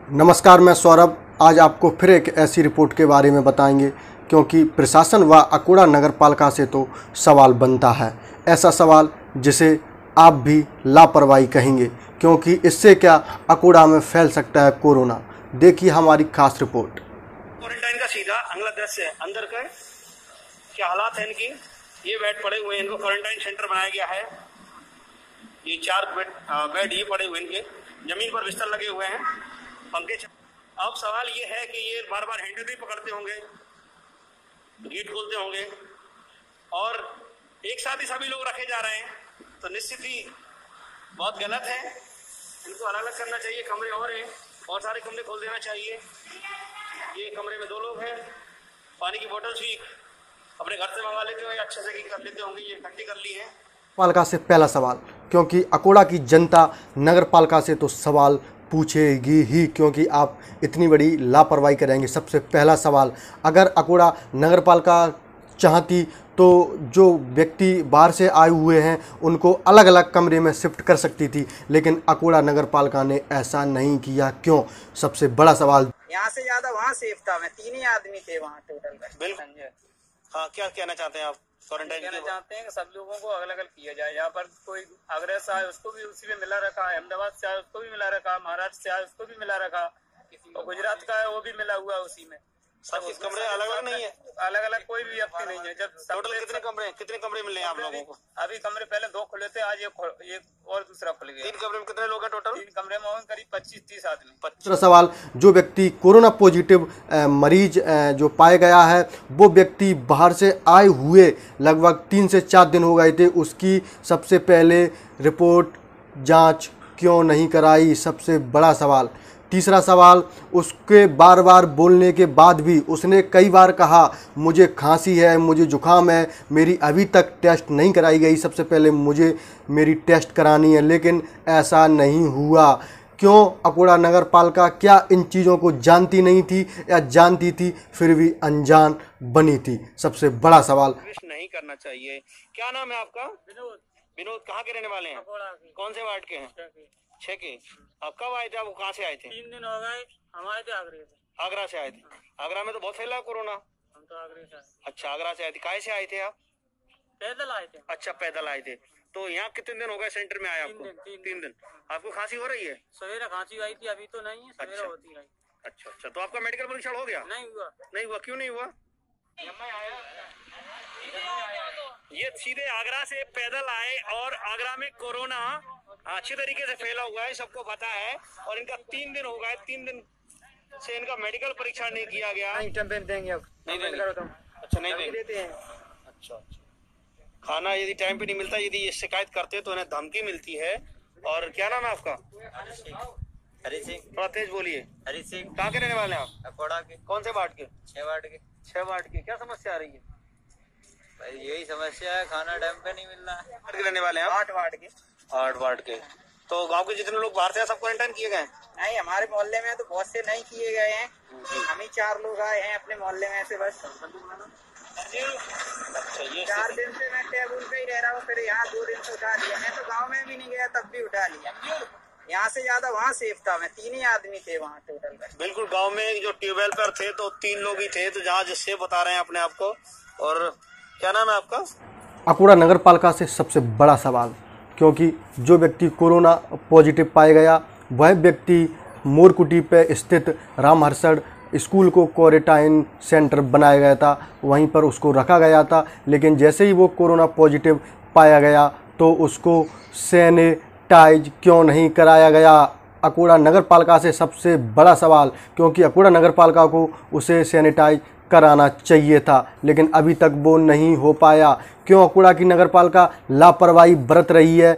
नमस्कार, मैं सौरभ। आज आपको फिर एक ऐसी रिपोर्ट के बारे में बताएंगे क्योंकि प्रशासन व अकोड़ा नगर पालिका से तो सवाल बनता है। ऐसा सवाल जिसे आप भी लापरवाही कहेंगे, क्योंकि इससे क्या अकोड़ा में फैल सकता है कोरोना। देखिए हमारी खास रिपोर्ट। क्वारंटाइन का सीधा अगला दृश्य अंदर का क्या हालात है इनकी। ये बेड पड़े हुए हैं, इनको क्वारंटाइन सेंटर बनाया गया है। ये 4 बेड ये पड़े हुए इनके, जमीन पर बिस्तर लगे हुए हैं, पंखे। अब सवाल ये है कि ये बार बार हैंडल भी पकड़ते होंगे, गेट खोलते होंगे और एक साथ ही सभी लोग रखे जा रहे हैं, तो निश्चित ही बहुत गलत है। इनको अलग अलग करना चाहिए। कमरे और हैं, और सारे कमरे खोल देना चाहिए। ये कमरे में 2 लोग हैं। पानी की बोतल भी अपने घर से मंगा लेते होंगे, अच्छे से कर लेते होंगे। ये इकट्ठी कर ली है। पालिका से पहला सवाल, क्योंकि अकोड़ा की जनता नगर पालिका से तो सवाल पूछेगी ही, क्योंकि आप इतनी बड़ी लापरवाही करेंगे। सबसे पहला सवाल, अगर अकोड़ा नगर पालिका चाहती तो जो व्यक्ति बाहर से आए हुए हैं उनको अलग अलग कमरे में शिफ्ट कर सकती थी, लेकिन अकोड़ा नगर पालिका ने ऐसा नहीं किया। क्यों? सबसे बड़ा सवाल। यहाँ से ज्यादा वहाँ सेफ था। मैं 3 ही आदमी थे वहाँ टोटल। बिल्कुल। हाँ, क्या कहना चाहते हैं आप? क्वारंटाइन कहना चाहते हैं कि सब लोगों को अलग अलग किया जाए। यहाँ पर कोई आगरा से आए उसको भी उसी में मिला रखा है, अहमदाबाद से आए उसको भी मिला रखा, महाराष्ट्र से आए उसको भी मिला रखा, और गुजरात का है वो भी मिला हुआ उसी में। सब कमरे अलग अलग नहीं है, अलग अलग कोई भी व्यक्ति नहीं है। जब टोटल कितने कमरे मिले हैं आप लोगों को? अभी कमरे पहले 2 खुले थे, आज एक और दूसरा खुल गया। 3 कमरे में कितने लोग हैं टोटल? 3 कमरे में करीब 25-30 आदमी। दूसरा सवाल, जो व्यक्ति कोरोना पॉजिटिव मरीज जो पाया गया है, वो व्यक्ति बाहर से आए हुए लगभग 3 से 4 दिन हो गए थे। उसकी सबसे पहले रिपोर्ट जांच क्यों नहीं कराई? सबसे बड़ा सवाल। तीसरा सवाल, उसके बार बार बोलने के बाद भी उसने कई बार कहा मुझे खांसी है, मुझे जुकाम है, मेरी अभी तक टेस्ट नहीं कराई गई, सबसे पहले मुझे मेरी टेस्ट करानी है, लेकिन ऐसा नहीं हुआ। क्यों? अकोड़ा नगर पालिका क्या इन चीज़ों को जानती नहीं थी, या जानती थी फिर भी अनजान बनी थी? सबसे बड़ा सवाल। नहीं करना चाहिए। क्या नाम है आपका? विनोद। कहाँ के रहने वाले हैं? कौन से वार्ड के हैं? 6 के। अब कब आए थे? आप कहाँ से आए थे? 3 दिन हो गए। हम आए थे आगरा से। आगरा से आए थे। आगरा में तो बहुत फैला कोरोना। हम तो आगरा से आए। अच्छा, आगरा से आए थे। काहे से आए थे आप? पैदल आए थे। अच्छा, पैदल आए थे। तो यहाँ कितने दिन हो गए सेंटर में आए आपको? 3 दिन। आपको खांसी हो रही है? सवेरे खांसी आई थी, अभी तो नहीं है। सवेरे होती है। अच्छा, तो आपका मेडिकल परीक्षण हो गया? नहीं हुआ। नहीं हुआ? क्यों नहीं हुआ? ये सीधे आगरा से पैदल आए और आगरा में कोरोना अच्छी तरीके से फैला हुआ है, सबको पता है। और इनका 3 दिन हो गए, 3 दिन से इनका मेडिकल परीक्षण नहीं किया गया। नहीं टाइम देंगे अब। नहीं देंगे? अच्छा, नहीं देते हैं। अच्छा। खाना यदि टाइम पे नहीं मिलता, यदि ये शिकायत करते तो इन्हें धमकी मिलती है। और क्या नाम है आपका? हरी सिंह। थोड़ा तेज बोलिए। हरी सिंह। कहाँ के रहने वाले हैं आप? अकोड़ा के। कौन से वार्ड के? 6 वार्ड के। 6 वार्ड के। क्या समस्या आ रही है? भाई यही समस्या है, खाना टाइम पे नहीं मिल रहा है। वार्ड के रहने वाले हैं आप? 8 वार्ड के। 8 वार्ड के। तो गांव के जितने लोग बाहर से सब क्वारंटाइन किए गए? नहीं, हमारे मोहल्ले में तो बहुत से नहीं किए गए हैं। हम ही 4 लोग आए हैं अपने मोहल्ले में से बस। अच्छा, ये 4 दिन से मैं टेबुल पे ही रह रहा हूँ, फिर यहाँ 2 दिन से उठा लिया। मैं तो गाँव में भी नहीं गया, तब भी उठा लिया। यहाँ से ज्यादा वहाँ सेफ था। मैं 3 ही आदमी थे वहाँ टोटल। बिल्कुल, गांव में जो ट्यूबवेल पर थे तो 3 लोग ही थे, तो जहाँ जिससे बता रहे हैं अपने आप को। और क्या नाम है आपका? अकोड़ा नगर पालिका से सबसे बड़ा सवाल, क्योंकि जो व्यक्ति कोरोना पॉजिटिव पाया गया वह व्यक्ति मोरकुटी पे स्थित रामहर्षण स्कूल को क्वारंटाइन सेंटर बनाया गया था, वहीं पर उसको रखा गया था। लेकिन जैसे ही वो कोरोना पॉजिटिव पाया गया तो उसको सैनिटाइज क्यों नहीं कराया गया? अकोड़ा नगर पालिका से सबसे बड़ा सवाल, क्योंकि अकोड़ा नगर पालिका को उसे सैनिटाइज कराना चाहिए था, लेकिन अभी तक वो नहीं हो पाया। क्यों अकोड़ा की नगर पालिका लापरवाही बरत रही है?